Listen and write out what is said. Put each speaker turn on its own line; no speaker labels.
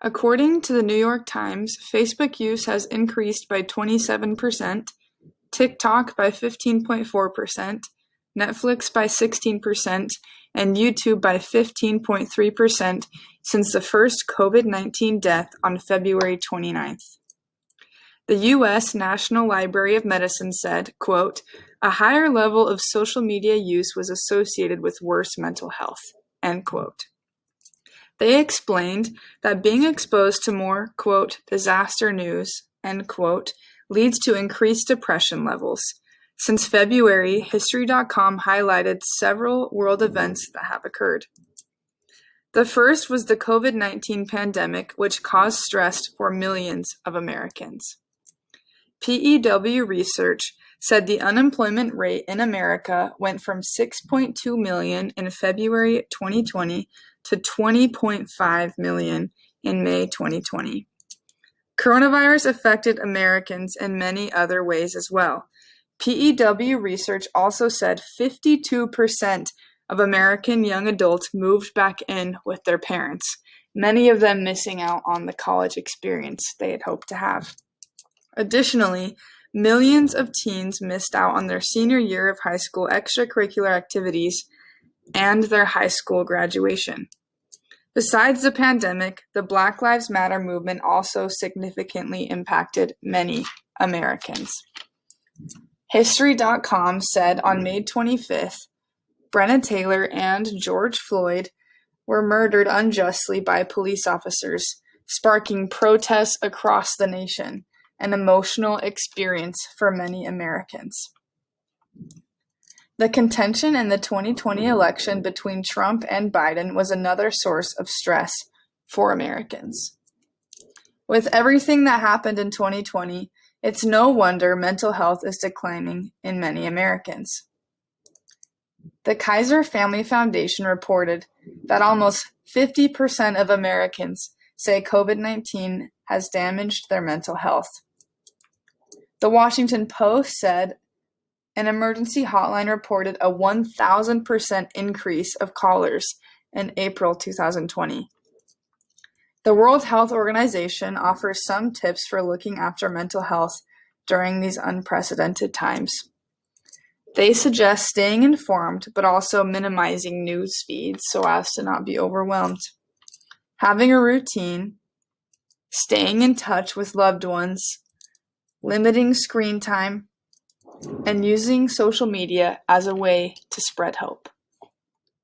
According to the New York Times, Facebook use has increased by 27%, TikTok by 15.4%, Netflix by 16%, and YouTube by 15.3% since the first COVID-19 death on February 29th. The U.S. National Library of Medicine said, quote, "A higher level of social media use was associated with worse mental health," end quote. They explained that being exposed to more, quote, "disaster news," end quote, leads to increased depression levels. Since February, History.com highlighted several world events that have occurred. The first was the COVID-19 pandemic, which caused stress for millions of Americans. PEW research said the unemployment rate in America went from 6.2 million in February 2020 to 20.5 million in May 2020. Coronavirus affected Americans in many other ways as well. PEW research also said 52% of American young adults moved back in with their parents, many of them missing out on the college experience they had hoped to have. Additionally, millions of teens missed out on their senior year of high school extracurricular activities and their high school graduation. Besides the pandemic, the Black Lives Matter movement also significantly impacted many Americans. History.com said on May 25th, Breonna Taylor and George Floyd were murdered unjustly by police officers, sparking protests across the nation, an emotional experience for many Americans. The contention in the 2020 election between Trump and Biden was another source of stress for Americans. With everything that happened in 2020, it's no wonder mental health is declining in many Americans. The Kaiser Family Foundation reported that almost 50% of Americans say COVID-19 has damaged their mental health. The Washington Post said an emergency hotline reported a 1,000% increase of callers in April 2020. The World Health Organization offers some tips for looking after mental health during these unprecedented times. They suggest staying informed, but also minimizing news feeds so as to not be overwhelmed. Having a routine, staying in touch with loved ones, limiting screen time, and using social media as a way to spread hope.